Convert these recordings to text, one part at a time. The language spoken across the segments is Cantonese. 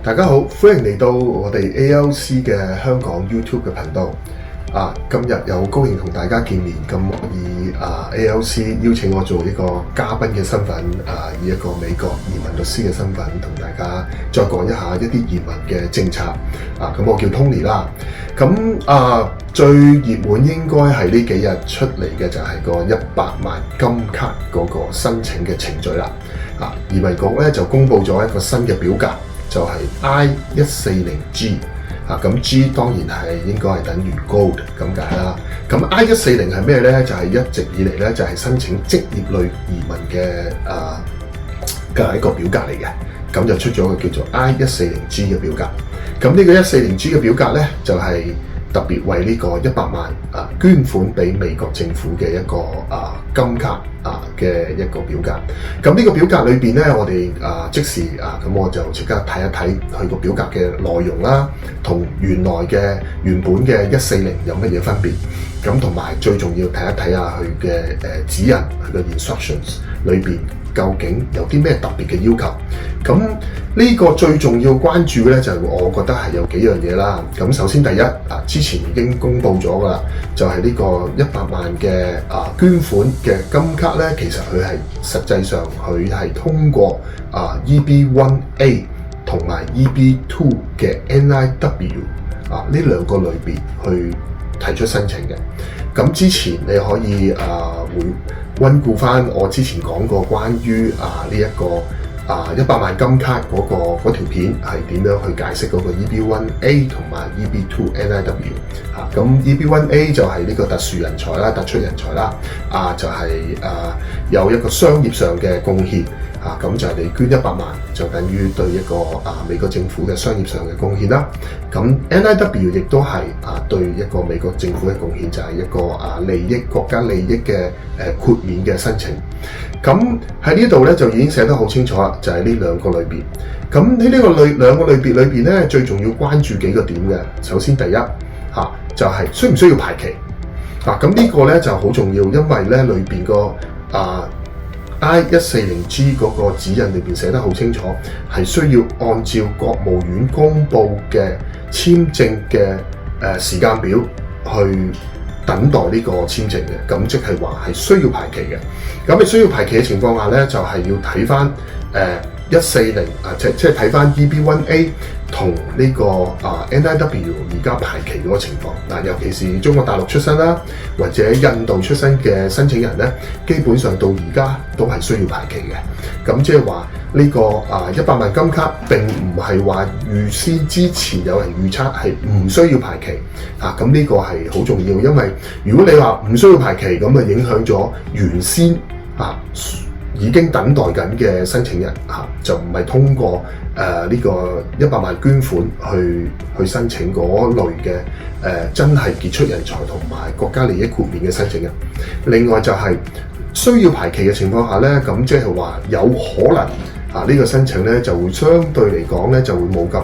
大家好，歡迎嚟到我哋 ALC 嘅香港 YouTube 嘅頻道。今日有高興同大家見面，咁我以ALC 邀請我做一個嘉賓嘅身份，以一個美國移民律師嘅身份，同大家再講一下一啲移民嘅政策。咁我叫 Tony 啦。咁最熱門應該係呢幾日出嚟嘅就係個100萬金卡嗰個申請嘅程序啦。移民局咧就公布咗一個新嘅表格，就係 I-140G。咁 G 當然係應該係等於 Gold 咁解啦。咁 I-140係咩呢？就係一直以嚟呢，就係申請職業類移民嘅一個表格嚟嘅。咁就出咗個叫做 I-140G 嘅表格。咁呢個140G 嘅表格呢，就係特別為呢個100萬捐款俾美國政府嘅一個金卡嘅一個表格。咁呢個表格裏邊呢，我哋即時咁我就即刻睇一睇佢個表格嘅內容啦，同原本嘅140有乜嘢分別？咁同埋最重要睇一睇下佢嘅指引，佢嘅 instructions 裏邊究竟有啲咩特別嘅要求？咁呢個最重要關注嘅咧，就係我覺得係有幾樣嘢啦。咁首先第一之前已經公布咗噶啦，就係呢個100萬嘅捐款嘅金卡咧，其實佢係實際上佢係通過EB1A 同埋 EB2 嘅 NIW 呢兩個類別去提出申請嘅。咁之前你可以會溫顧翻我之前講過關於呢一個100萬金卡嗰條片係點樣去解釋嗰個 EB1A 同埋 EB2 NIW。咁 EB1A 就係呢個特殊人才啦、突出人才啦，就係有一個商業上嘅貢獻。咁就係你捐100萬，就等於對一個美國政府嘅商業上嘅貢獻啦。咁 NIW 亦都係對一個美國政府嘅貢獻，就係一個國家利益嘅豁免嘅申請。咁喺呢度咧就已經寫得好清楚啦，就係呢兩個類別。咁喺呢個兩個類別裏邊咧，最重要關注幾個點嘅。首先第一就係需唔需要排期？咁呢個咧就好重要，因為咧裏邊個I-140G 嗰個指引裏邊寫得好清楚，係需要按照國務院公布嘅簽證嘅時間表去等待呢個簽證嘅。咁即係話係需要排期嘅。咁你需要排期嘅情況下咧，就係要睇翻140即係睇翻 EB1A 同呢個NIW 而家排期嗰個情況。尤其是中國大陸出身啦，或者印度出身嘅申請人咧，基本上到而家都係需要排期嘅。咁即係話呢個100萬金卡並唔係話預先之前有人預測係唔需要排期。咁呢個係好重要，因為如果你話唔需要排期，咁啊影響咗原先已經等待緊嘅申請人就唔係通過呢個100萬捐款去申請嗰類嘅真係傑出人才同埋國家利益豁免嘅申請人。另外就係需要排期嘅情況下咧，咁即係話有可能呢個申請咧就會相對嚟講咧就會冇咁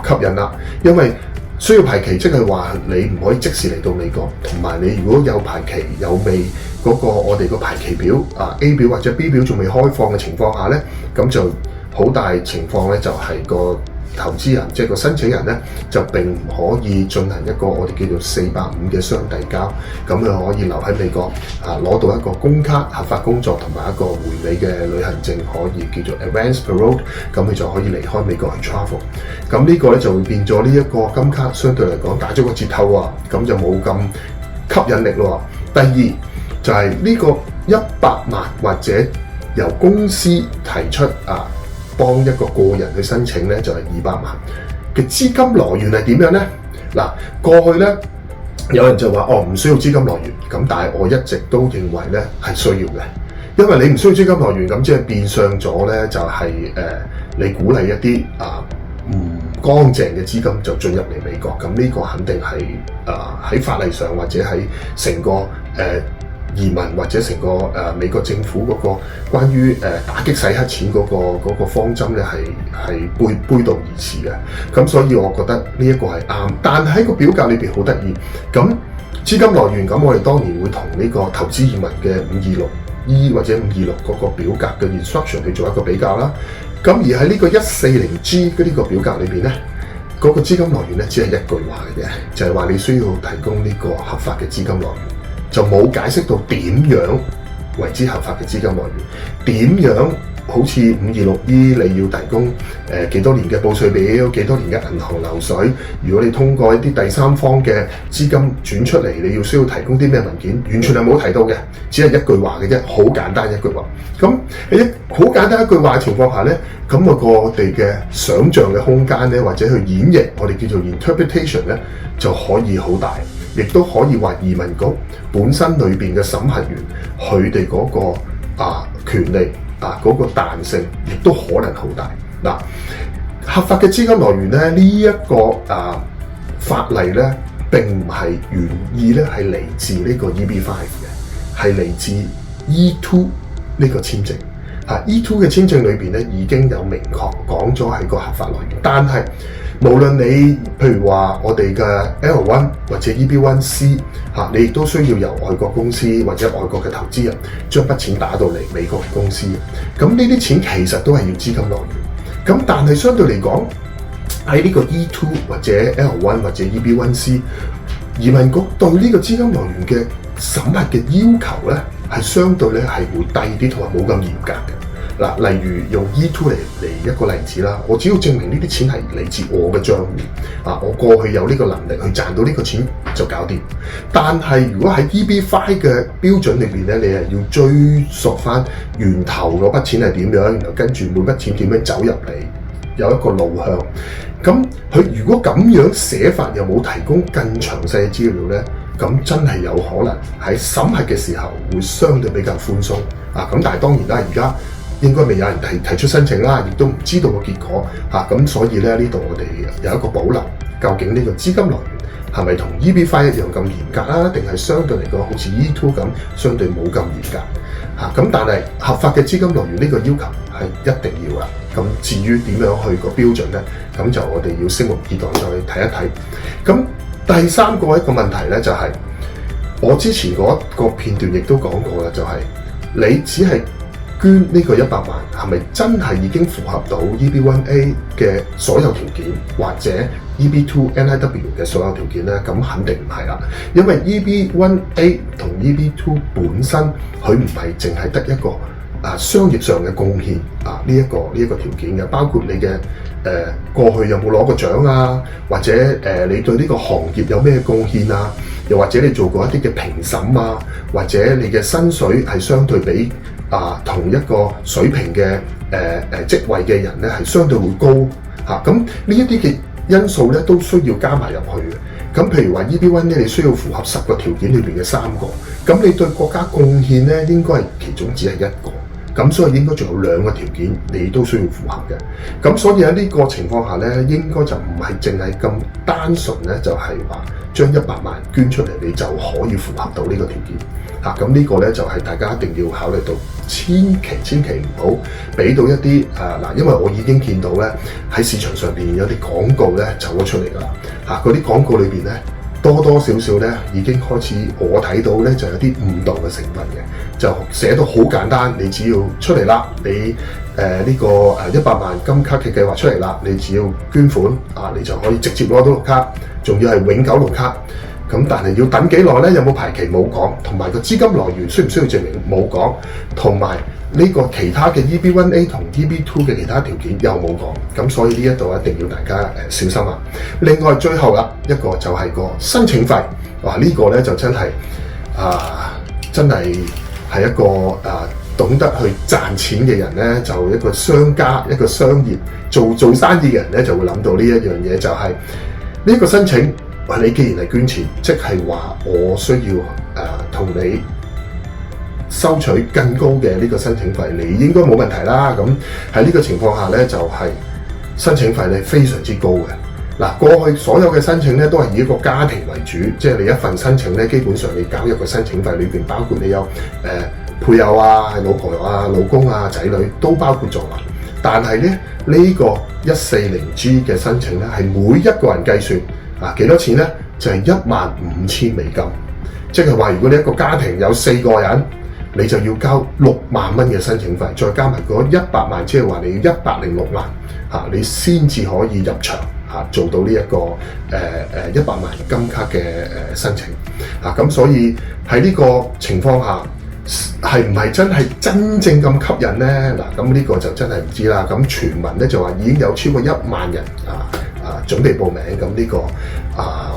吸引啦，因為需要排期即係話你唔可以即時嚟到美國，同埋你如果有排期有未嗰個我哋個排期表A 表或者 B 表仲未開放嘅情況下咧，咁就好大情況咧就係個投資人即係個申請人咧就並唔可以進行一個我哋叫做485嘅雙遞交，咁佢可以留喺美國攞到一個工卡合法工作同埋一個回美嘅旅行證，可以叫做 Advance Parole， 咁佢就可以離開美國去 travel。咁呢個咧就會變咗呢一個金卡相對嚟講打咗個折頭啊，咁就冇咁吸引力咯。第二就係呢個100萬或者由公司提出幫一個人去申請咧，就係200萬嘅資金來源係點樣呢？過去咧有人就話唔需要資金來源，咁但係我一直都認為咧係需要嘅，因為你唔需要資金來源，咁即係變相咗咧就係你鼓勵一啲唔乾淨嘅資金就進入嚟美國，咁呢個肯定係喺法例上或者喺成個移民或者成個美國政府嗰個關於打擊洗黑錢嗰個方針咧係背道而馳嘅。咁所以我覺得呢一個係啱，但喺個表格裏邊好得意。咁資金來源，咁我哋當然會同呢個投資移民嘅526E 或者526嗰個表格嘅 instruction 去做一個比較啦。咁而喺呢個 140G 嘅呢個表格裏邊咧，嗰個資金來源咧只係一句話嘅啫，就係話你需要提供呢個合法嘅資金來源，就冇解釋到點樣為之合法嘅資金來源，點樣好似526E 你要提供幾多年嘅報稅表，幾多年嘅銀行流水。如果你通過一啲第三方嘅資金轉出嚟，你要需要提供啲咩文件，完全係冇提到嘅，只係一句話嘅啫，好簡單一句話。咁喺好簡單一句話嘅情況下咧，咁我哋嘅想像嘅空間咧，或者去演繹我哋叫做 interpretation 咧，就可以好大，亦都可以話移民局本身裏邊嘅審核員佢哋嗰個權利。嗰個彈性亦都可能好大。嗱，合法嘅資金來源咧，呢一個法例咧並唔係原意咧係嚟自呢個 EB5 嘅，係嚟自 E2 呢個簽證。E2 嘅簽證裏邊咧已經有明確講咗係個合法來源，但係無論你譬如話我哋嘅 L1 或者 EB1C 你亦都需要由外國公司或者外國嘅投資人將筆錢打到嚟美國嘅公司。咁呢啲錢其實都係要資金來源。咁但係相對嚟講喺呢個 E2 或者 L1 或者 EB1C， 移民局對呢個資金來源嘅審核嘅要求咧係相對咧係會低啲，同埋冇咁嚴格嘅。嗱，例如用 E2 嚟一個例子啦，我只要證明呢啲錢係嚟自我嘅賬戶，我過去有呢個能力去賺到呢個錢就搞掂。但係如果喺 EB5 嘅標準裏邊咧，你係要追溯翻源頭嗰筆錢係點樣，然後跟住每筆錢點樣走入嚟，有一個路向。咁佢如果咁樣寫法又冇提供更詳細嘅資料咧，咁真係有可能喺審核嘅時候會相對比較寬鬆。咁但係當然啦，而家應該未有人提出申請啦，亦都唔知道個結果咁所以咧呢度我哋有一個保留，究竟呢個資金來源係咪同 EB5 一樣咁嚴格啦，定係相對嚟講好似 E2 咁相對冇咁嚴格咁但係合法嘅資金來源呢個要求係一定要啦。咁至於點樣去個標準咧，咁就我哋要拭目以待再睇一睇。咁第三個一個問題咧就係我之前嗰個片段亦都講過啦，就係你只係捐呢個100萬係咪真係已經符合到 EB1A 嘅所有條件，或者 EB2 NIW 嘅所有條件咧？咁肯定唔係啦，因為 EB1A 同 EB2 本身佢唔係淨係得一個商業上嘅貢獻呢一個條件嘅，包括你嘅過去有冇攞過獎啊，或者你對呢個行業有咩貢獻啊，又或者你做過一啲嘅評審啊，或者你嘅薪水係相對比同一個水平嘅職位嘅人咧係相對會高咁呢一啲嘅因素咧都需要加埋入去嘅。咁譬如話 EB1 咧，你需要符合10個條件裏邊嘅3個，咁你對國家貢獻咧應該係其中只係1個，咁所以應該仲有2個條件你都需要符合嘅。咁所以喺呢個情況下咧，應該就唔係淨係咁單純咧，就係話將100萬捐出嚟你就可以符合到呢個條件。咁呢個咧就係大家一定要考慮到，千祈唔好俾到一啲因為我已經見到咧喺市場上邊有啲廣告咧走咗出嚟㗎啦，嗰啲廣告裏邊咧多少少咧已經開始我睇到咧就有啲誤導嘅成分嘅，就寫到好簡單，你只要出嚟啦，你呢個100萬金卡嘅計劃出嚟啦，你只要捐款你就可以直接攞到綠卡，仲要係永久綠卡。咁但係要等幾耐咧？有冇排期冇講，同埋個資金來源需唔需要證明冇講，同埋呢個其他嘅 EB1A 同 EB2 嘅其他條件又冇講，咁所以呢一度一定要大家小心啊！另外最後啦，一個就係個申請費，呢個咧就真係真係一個懂得去賺錢嘅人咧，就一個商家一個商業做生意嘅人咧就會諗到呢一樣嘢，就係呢個申請。你既然係捐錢，即係話我需要同你收取更高嘅呢個申請費，你應該冇問題啦。咁喺呢個情況下咧，就係申請費咧非常之高嘅。過去所有嘅申請咧都係以一個家庭為主，即係你一份申請咧，基本上你交一個申請費裏邊，包括你有配偶老婆老公仔女都包括咗啦。但係咧呢個 140G 嘅申請咧係每一個人計算。幾多錢咧？就係15000美金，即係話如果你一個家庭有4個人，你就要交6萬蚊嘅申請費，再加埋嗰100萬，即係話你要106萬你先至可以入場做到呢一個100萬金卡嘅申請咁所以喺呢個情況下，係唔係真係真正咁吸引呢？嗱，咁呢個就真係唔知啦。咁傳聞咧就話已經有超過1萬人準備報名，咁呢個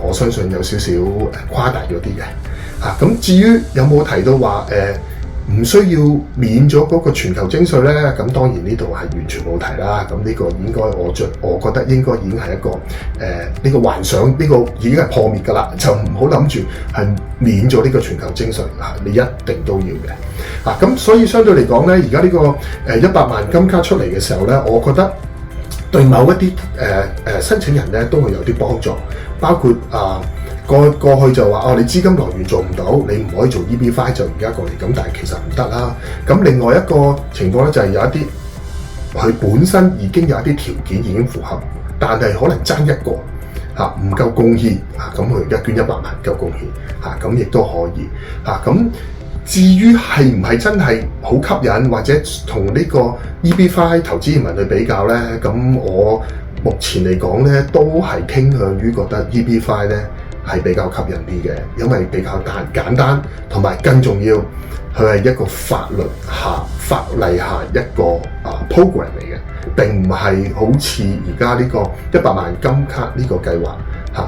我相信有少少誇大咗啲嘅咁至於有冇提到話唔需要免咗嗰個全球徵稅咧？咁當然呢度係完全冇提啦。咁呢個應該我覺得應該已經係一個呢個幻想，呢個已經係破滅㗎啦。就唔好諗住係免咗呢個全球徵稅你一定都要嘅咁所以相對嚟講咧，而家呢個100萬金卡出嚟嘅時候咧，我覺得對某一啲申請人咧都會有啲幫助，包括過去就話你資金來源做唔到，你唔可以做 EB5 就而家過嚟咁，但係其實唔得啦。咁另外一個情況咧就係有一啲佢本身已經有一啲條件已經符合，但係可能爭一個唔夠貢獻咁佢而家捐100萬夠貢獻咁亦都可以咁至於係唔係真係好吸引，或者同呢個 EB5 投資移民去比較咧？咁我目前嚟講咧，都係傾向於覺得 EB5 咧係比較吸引啲嘅，因為比較簡單，同埋更重要，佢係一個法例下一個program 嚟嘅，並唔係好似而家呢個100萬金卡呢個計劃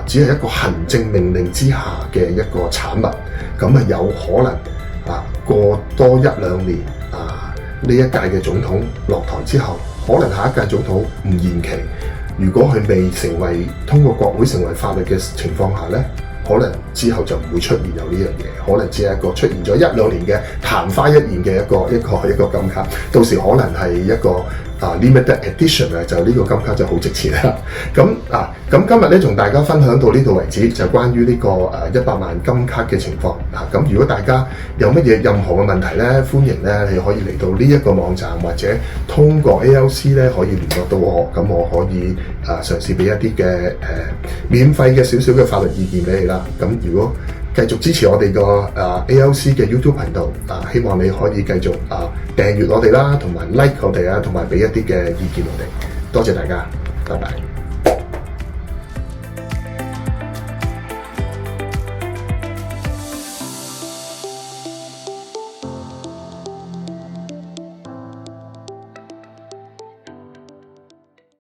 只係一個行政命令之下嘅一個產物，咁有可能過多1-2年呢一屆嘅總統落台之後，可能下一屆總統唔延期，如果佢未通過國會成為法律嘅情況下咧，可能之後就唔會出現有呢樣嘢，可能只係一個出現咗1-2年嘅曇花一現嘅一個金卡，到時可能係一個limited edition 就呢個金卡就好值錢啦。咁今日咧同大家分享到呢度為止，就關於呢個100萬金卡嘅情況咁如果大家有乜嘢任何嘅問題咧，歡迎咧你可以嚟到呢一個網站，或者通過 ALC 咧可以聯絡到我，咁我可以嘗試俾一啲嘅免費嘅少少嘅法律意見俾你啦。咁如果繼續支持我哋個ALC 嘅 YouTube 頻道希望你可以繼續訂閱我哋啦，同埋 like 我哋同埋俾一啲嘅意見我哋。多謝大家，拜拜。